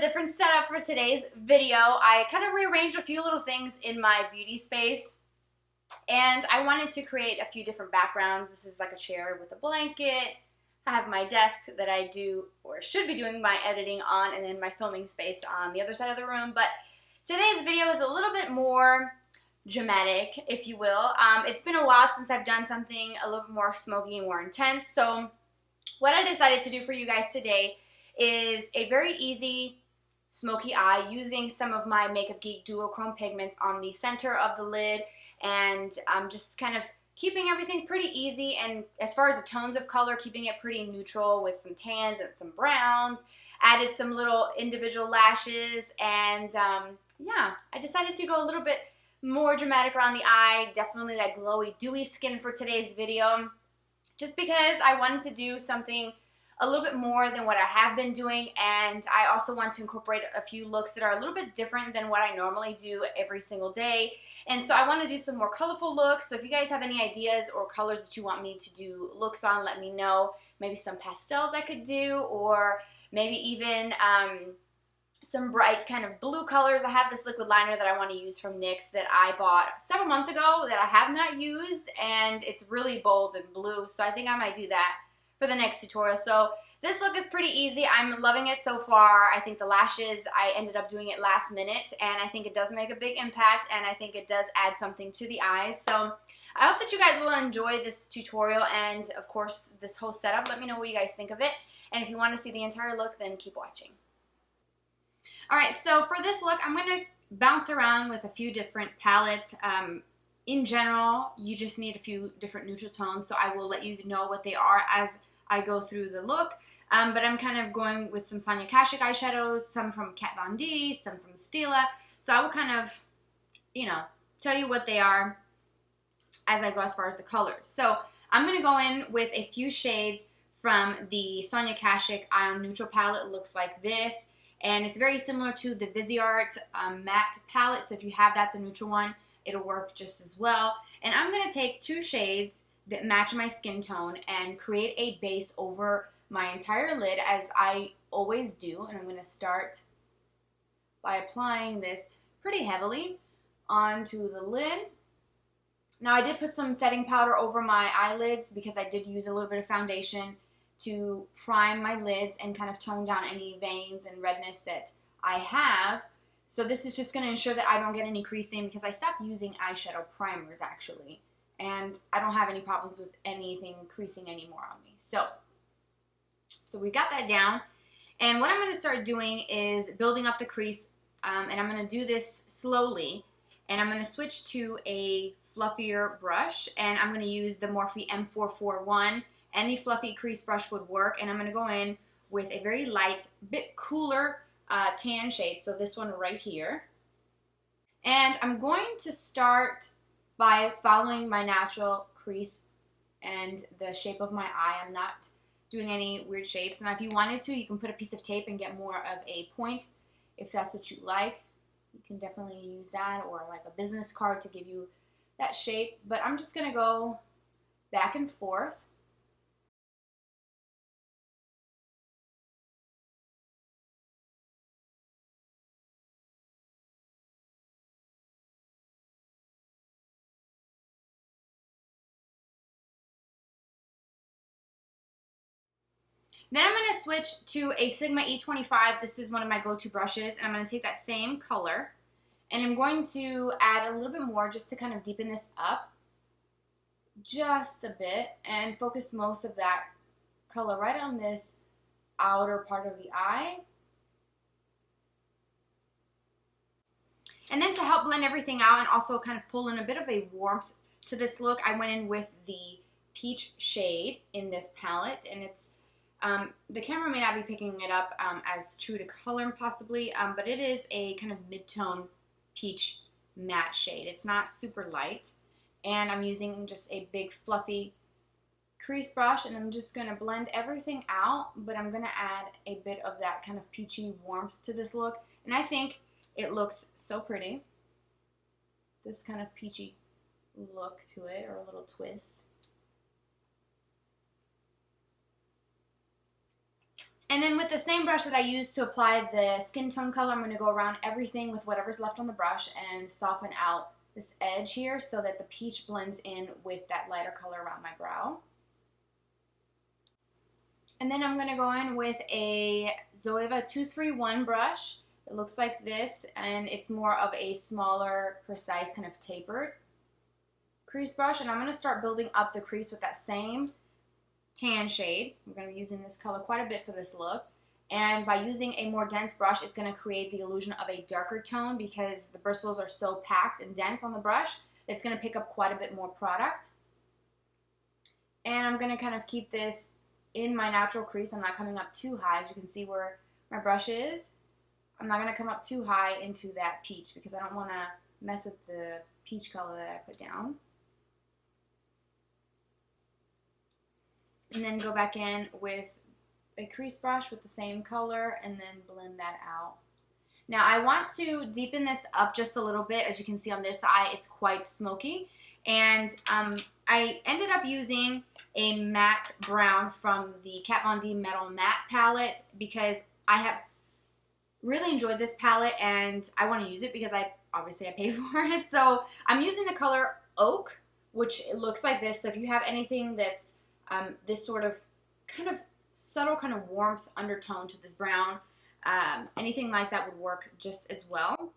different setup for today's video. I kind of rearranged a few little things in my beauty space, and I wanted to create a few different backgrounds. This is like a chair with a blanket. I have my desk that I do, or should be doing my editing on, and then my filming space on the other side of the room. But today's video is a little bit more dramatic, if you will. It's been a while since I've done something a little bit more smoky and more intense, so what I decided to do for you guys today is a very easy smoky eye using some of my Makeup Geek duochrome pigments on the center of the lid, and just kind of keeping everything pretty easy, and as far as the tones of color, keeping it pretty neutral with some tans and some browns. Added some little individual lashes, and yeah, I decided to go a little bit more dramatic around the eye, definitely that glowy, dewy skin for today's video, just because I wanted to do something a little bit more than what I have been doing, and I also want to incorporate a few looks that are a little bit different than what I normally do every single day. And so I want to do some more colorful looks. So if you guys have any ideas or colors that you want me to do looks on, let me know. Maybe some pastels I could do, or maybe even some bright kind of blue colors. I have this liquid liner that I want to use from NYX that I bought several months ago that I have not used, and it's really bold and blue, so I think I might do that for the next tutorial. So this look is pretty easy. I'm loving it so far. I think the lashes, I ended up doing it last minute, and I think it does make a big impact, and I think it does add something to the eyes. So I hope that you guys will enjoy this tutorial and, of course, this whole setup. Let me know what you guys think of it, and if you want to see the entire look, then keep watching. Alright, so for this look, I'm going to bounce around with a few different palettes. In general, you just need a few different neutral tones, so I will let you know what they are as I go through the look. But I'm kind of going with some Sonia Kashuk eyeshadows, some from Kat Von D, some from Stila. So I will kind of, tell you what they are as I go as far as the colors. So I'm going to go in with a few shades from the Sonia Kashuk Eye on Neutral palette. It looks like this. And it's very similar to the Viseart matte palette. So if you have that, the neutral one, it'll work just as well. And I'm going to take two shades that match my skin tone and create a base over my entire lid, as I always do. And I'm going to start by applying this pretty heavily onto the lid. Now I did put some setting powder over my eyelids because I did use a little bit of foundation to prime my lids and kind of tone down any veins and redness that I have. So this is just going to ensure that I don't get any creasing, because I stopped using eyeshadow primers actually, and I don't have any problems with anything creasing anymore on me. So we got that down, and what I'm going to start doing is building up the crease, and I'm going to do this slowly, and I'm going to switch to a fluffier brush, and I'm going to use the Morphe M441. Any fluffy crease brush would work, and I'm going to go in with a very light, bit cooler tan shade, so this one right here. And I'm going to start by following my natural crease and the shape of my eye. I'm not doing any weird shapes. Now if you wanted to, you can put a piece of tape and get more of a point if that's what you like. You can definitely use that, or like a business card to give you that shape. But I'm just going to go back and forth. Then I'm going to switch to a Sigma E25. This is one of my go-to brushes, and I'm going to take that same color, and I'm going to add a little bit more just to kind of deepen this up just a bit, and focus most of that color right on this outer part of the eye. And then to help blend everything out and also kind of pull in a bit of a warmth to this look, I went in with the peach shade in this palette, and it's the camera may not be picking it up as true to color possibly, but it is a kind of mid-tone peach matte shade. It's not super light, and I'm using just a big fluffy crease brush, and I'm just going to blend everything out, but I'm going to add a bit of that kind of peachy warmth to this look, and I think it looks so pretty. This kind of peachy look to it, or a little twist. And then with the same brush that I used to apply the skin tone color, I'm going to go around everything with whatever's left on the brush and soften out this edge here so that the peach blends in with that lighter color around my brow. And then I'm going to go in with a Zoeva 231 brush. It looks like this, and it's more of a smaller, precise, kind of tapered crease brush. And I'm going to start building up the crease with that same tan shade. We're going to be using this color quite a bit for this look. And by using a more dense brush, it's going to create the illusion of a darker tone because the bristles are so packed and dense on the brush. It's going to pick up quite a bit more product. And I'm going to kind of keep this in my natural crease. I'm not coming up too high. As you can see where my brush is, I'm not going to come up too high into that peach because I don't want to mess with the peach color that I put down. And then go back in with a crease brush with the same color and then blend that out. Now I want to deepen this up just a little bit. As you can see on this eye, it's quite smoky. And I ended up using a matte brown from the Kat Von D Metal Matte palette because I have really enjoyed this palette and I want to use it because obviously I paid for it. So I'm using the color Oak, which looks like this. So if you have anything that's this sort of kind of subtle kind of warmth undertone to this brown, anything like that would work just as well.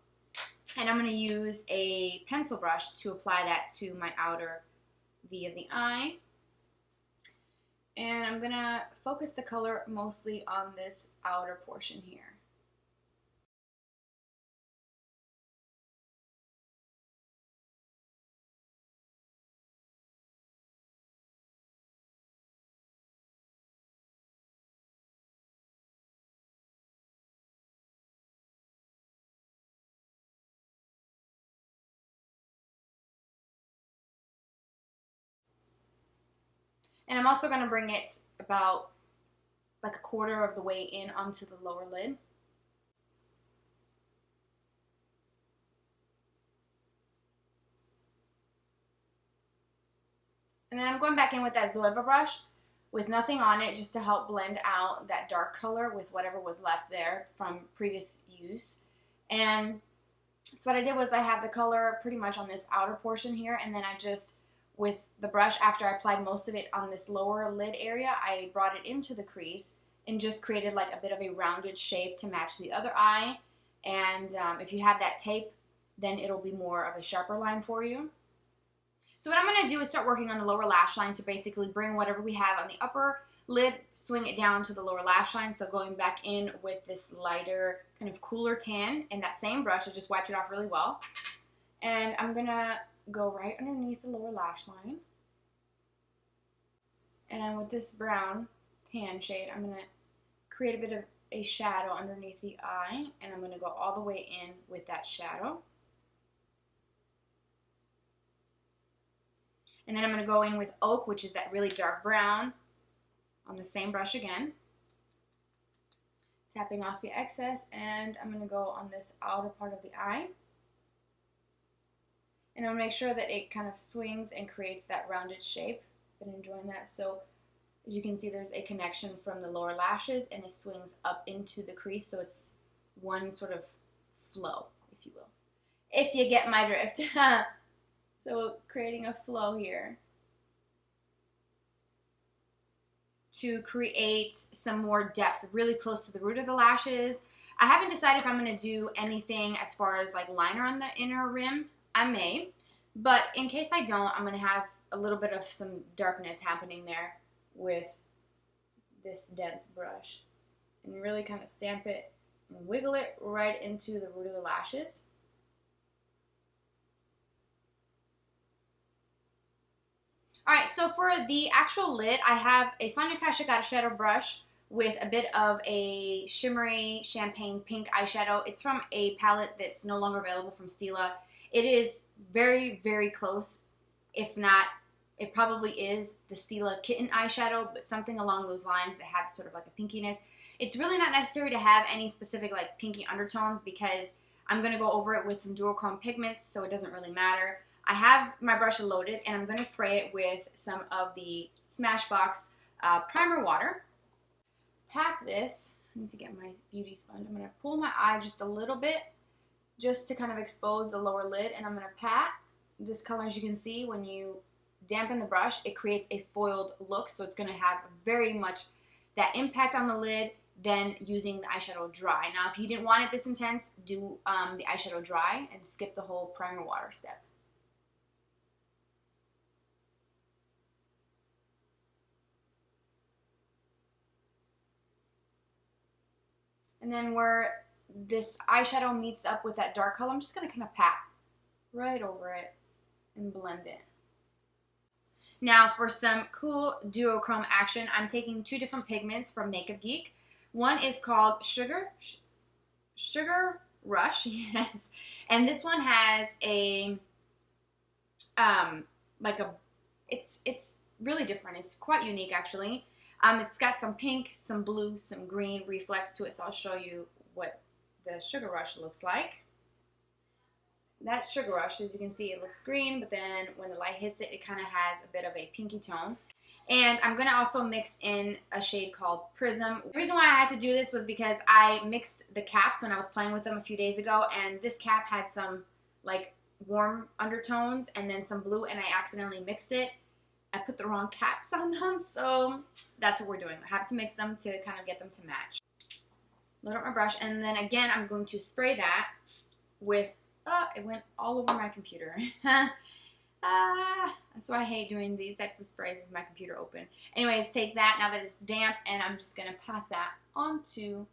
And I'm going to use a pencil brush to apply that to my outer V of the eye. And I'm going to focus the color mostly on this outer portion here. And I'm also going to bring it about like a quarter of the way in onto the lower lid. And then I'm going back in with that Zoeva brush with nothing on it just to help blend out that dark color with whatever was left there from previous use. And so what I did was I have the color pretty much on this outer portion here, and then I just, with the brush, after I applied most of it on this lower lid area, I brought it into the crease and just created like a bit of a rounded shape to match the other eye. And if you have that tape, then it'll be more of a sharper line for you. So what I'm going to do is start working on the lower lash line to basically bring whatever we have on the upper lid, swing it down to the lower lash line. So going back in with this lighter, kind of cooler tan, and that same brush, I just wiped it off really well. And I'm going to go right underneath the lower lash line. And with this brown tan shade, I'm going to create a bit of a shadow underneath the eye, and I'm going to go all the way in with that shadow. And then I'm going to go in with Oak, which is that really dark brown, on the same brush again. Tapping off the excess, and I'm going to go on this outer part of the eye. And I'm going to make sure that it kind of swings and creates that rounded shape. Been enjoying that. So as you can see, there's a connection from the lower lashes, and it swings up into the crease, so it's one sort of flow, if you will. If you get my drift. So creating a flow here to create some more depth really close to the root of the lashes. I haven't decided if I'm going to do anything as far as like liner on the inner rim. I may, but in case I don't, I'm going to have a little bit of some darkness happening there with this dense brush, and really kind of stamp it and wiggle it right into the root of the lashes. Alright, so for the actual lid, I have a Sonia Kashuk eyeshadow brush with a bit of a shimmery champagne pink eyeshadow. It's from a palette that's no longer available from Stila. It is very, very close, if not, it probably is the Stila Kitten eyeshadow, but something along those lines that has sort of like a pinkiness. It's really not necessary to have any specific like pinky undertones because I'm going to go over it with some duochrome pigments, so it doesn't really matter. I have my brush loaded, and I'm going to spray it with some of the Smashbox primer water. pack this. I need to get my beauty sponge. I'm going to pull my eye just a little bit just to kind of expose the lower lid, and I'm going to pat this color. As you can see, when you dampen the brush, it creates a foiled look, so it's going to have very much that impact on the lid than using the eyeshadow dry. Now, if you didn't want it this intense, do the eyeshadow dry and skip the whole primer water step. And then where this eyeshadow meets up with that dark color, I'm just going to kind of pat right over it and blend it. Now for some cool duochrome action, I'm taking two different pigments from Geek. One is called Sugar Rush, yes, and this one has a it's really different. It's quite unique actually. It's got some pink, some blue, some green reflex to it, so I'll show you what the Sugar Rush looks like. That Sugar Rush, as you can see, it looks green, but then when the light hits it, it kind of has a bit of a pinky tone. And I'm going to also mix in a shade called Prism. The reason why I had to do this was because I mixed the caps when I was playing with them a few days ago, and this cap had some like warm undertones and then some blue, and I accidentally mixed it. I put the wrong caps on them, so that's what we're doing. I have to mix them to kind of get them to match. Load up my brush, and then again I'm going to spray that with, it went all over my computer. That's why I hate doing these types of sprays with my computer open. Anyways, take that now that it's damp, and I'm just going to pat that onto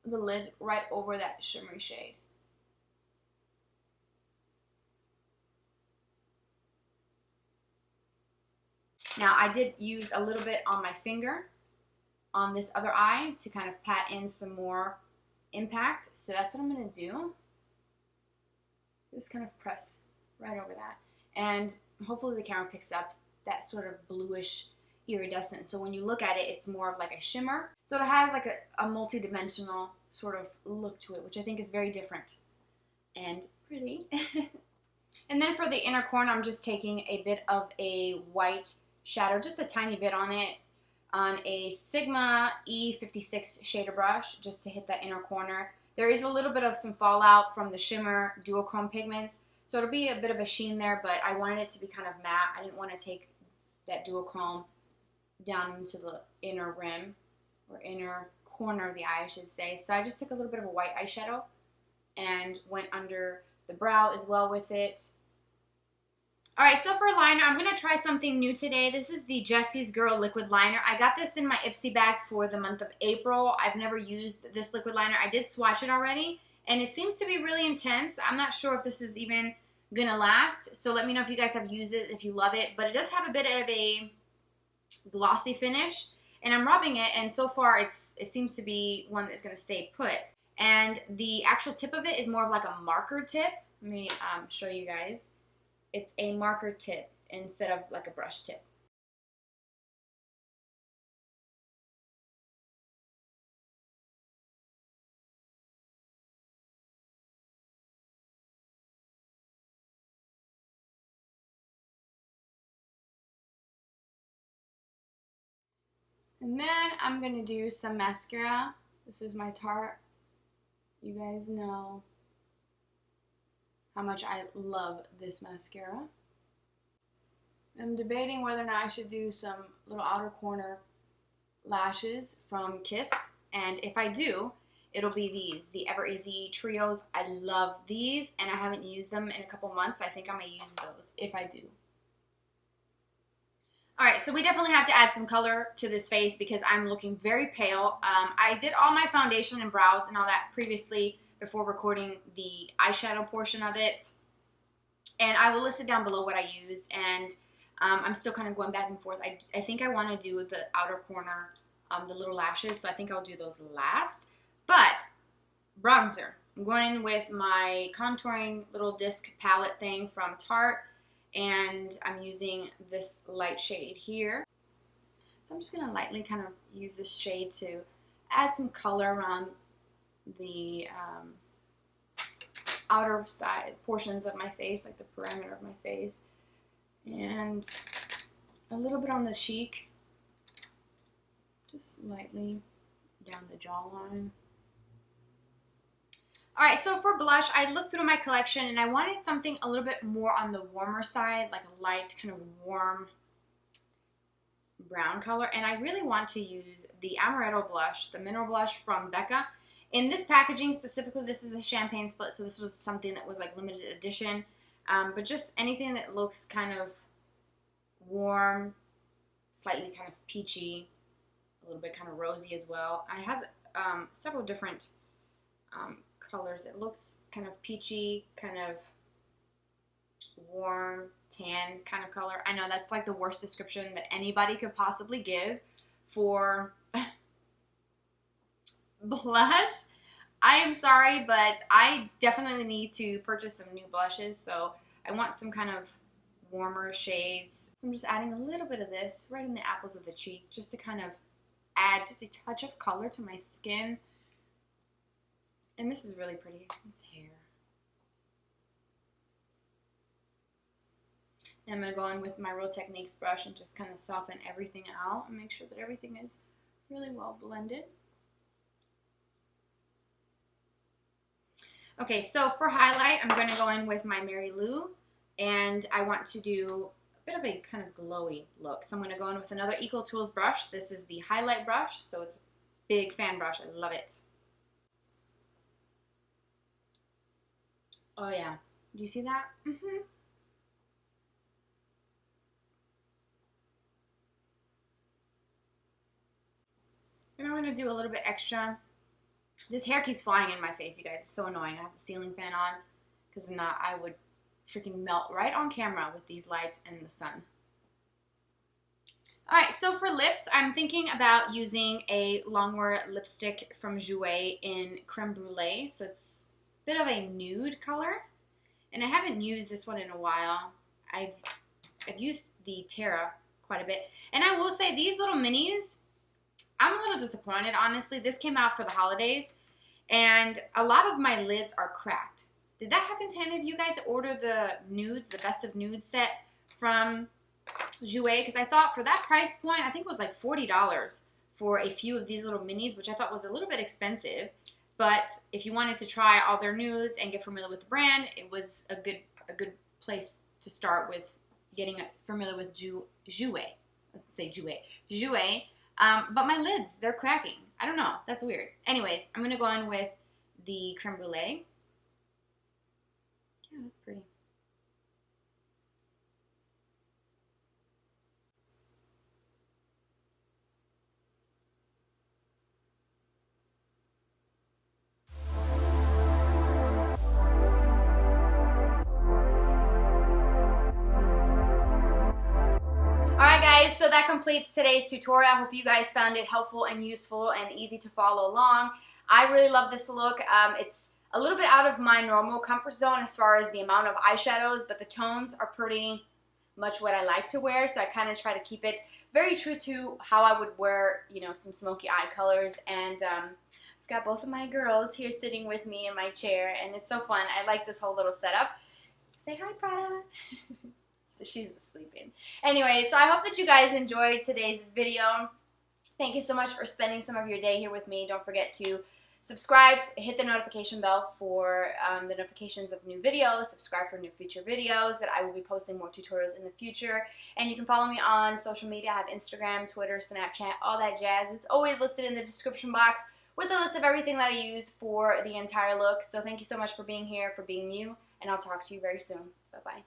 the lid right over that shimmery shade. Now, I did use a little bit on my finger on this other eye to kind of pat in some more impact. So that's what I'm going to do. Just kind of press right over that. And hopefully the camera picks up that sort of bluish iridescent. So when you look at it, it's more of like a shimmer. So it has like a multi-dimensional sort of look to it, which I think is very different and pretty. And then for the inner corner, I'm just taking a bit of a white shadow, just a tiny bit on it, on a Sigma E56 shader brush, just to hit that inner corner. There is a little bit of some fallout from the shimmer duochrome pigments, so it'll be a bit of a sheen there, but I wanted it to be kind of matte. I didn't want to take that duochrome down into the inner rim, or inner corner of the eye, I should say. So I just took a little bit of a white eyeshadow and went under the brow as well with it. Alright, so for liner, I'm going to try something new today. This is the Jessie's Girl Liquid Liner. I got this in my Ipsy bag for the month of April. I've never used this liquid liner. I did swatch it already, and it seems to be really intense. I'm not sure if this is even going to last, so let me know if you guys have used it, if you love it. But it does have a bit of a glossy finish, and I'm rubbing it, and so far it seems to be one that's going to stay put. And the actual tip of it is more of like a marker tip. Let me show you guys. It's a marker tip instead of like a brush tip. And then I'm going to do some mascara. This is my Tarte. You guys know how much I love this mascara. I'm debating whether or not I should do some little outer corner lashes from Kiss, and if I do, it'll be these, the Ever EZ Trios. I love these, and I haven't used them in a couple months, so I think I may use those if I do. Alright, so we definitely have to add some color to this face because I'm looking very pale. I did all my foundation and brows and all that previously before recording the eyeshadow portion of it. And I will list it down below what I used, and I'm still kind of going back and forth. I think I want to do the outer corner, the little lashes, so I think I'll do those last. But, bronzer. I'm going in with my contouring little disc palette thing from Tarte, and I'm using this light shade here. So I'm just going to lightly kind of use this shade to add some color around the outer side portions of my face, like the perimeter of my face, and a little bit on the cheek, just lightly down the jawline. Alright, so for blush, I looked through my collection and I wanted something a little bit more on the warmer side, like a light, kind of warm brown color. And I really want to use the Amaretto blush, the mineral blush from Becca. In this packaging specifically, this is a champagne split, so this was something that was like limited edition. But just anything that looks kind of warm, slightly kind of peachy, a little bit kind of rosy as well. It has several different colors. It looks kind of peachy, kind of warm, tan kind of color. I know that's like the worst description that anybody could possibly give for blush. I am sorry, but I definitely need to purchase some new blushes, so I want some kind of warmer shades. So I'm just adding a little bit of this right in the apples of the cheek just to kind of add just a touch of color to my skin. And this is really pretty, this hair. And I'm going to go in with my Real Techniques brush and just kind of soften everything out and make sure that everything is really well blended. Okay, so for highlight, I'm going to go in with my Mary Lou, and I want to do a bit of a kind of glowy look. So I'm going to go in with another Equal Tools brush. This is the highlight brush, so it's a big fan brush. I love it. Oh yeah, do you see that? Mm-hmm. And I'm going to do a little bit extra. This hair keeps flying in my face, you guys. It's so annoying. I have the ceiling fan on, because if not, I would freaking melt right on camera with these lights and the sun. Alright, so for lips, I'm thinking about using a Longwear lipstick from Jouer in Creme Brulee. So it's a bit of a nude color. And I haven't used this one in a while. I've used the Tarte quite a bit. And I will say, these little minis, I'm a little disappointed, honestly. This came out for the holidays, and a lot of my lids are cracked. Did that happen to any of you guys that ordered the nudes, the Best of Nudes set from Jouer? Because I thought for that price point, I think it was like $40 for a few of these little minis, which I thought was a little bit expensive. But if you wanted to try all their nudes and get familiar with the brand, it was a good place to start with getting familiar with Jouer. Let's say Jouer. Jouer. But my lids, they're cracking. I don't know. That's weird. Anyways, I'm going to go in with the Creme Brulee. Yeah, that's pretty. Alright guys, so that completes today's tutorial. I hope you guys found it helpful and useful and easy to follow along. I really love this look. It's a little bit out of my normal comfort zone as far as the amount of eyeshadows, but the tones are pretty much what I like to wear, so I kind of try to keep it very true to how I would wear, you know, some smoky eye colors. And I've got both of my girls here sitting with me in my chair, and it's so fun. I like this whole little setup. Say hi, Prada. So she's sleeping. Anyway, so I hope that you guys enjoyed today's video. Thank you so much for spending some of your day here with me. Don't forget to subscribe, hit the notification bell for the notifications of new videos, subscribe for new future videos that I will be posting more tutorials in the future. And you can follow me on social media. I have Instagram, Twitter, Snapchat, all that jazz. It's always listed in the description box with a list of everything that I use for the entire look. So thank you so much for being here, for being you, and I'll talk to you very soon. Bye-bye.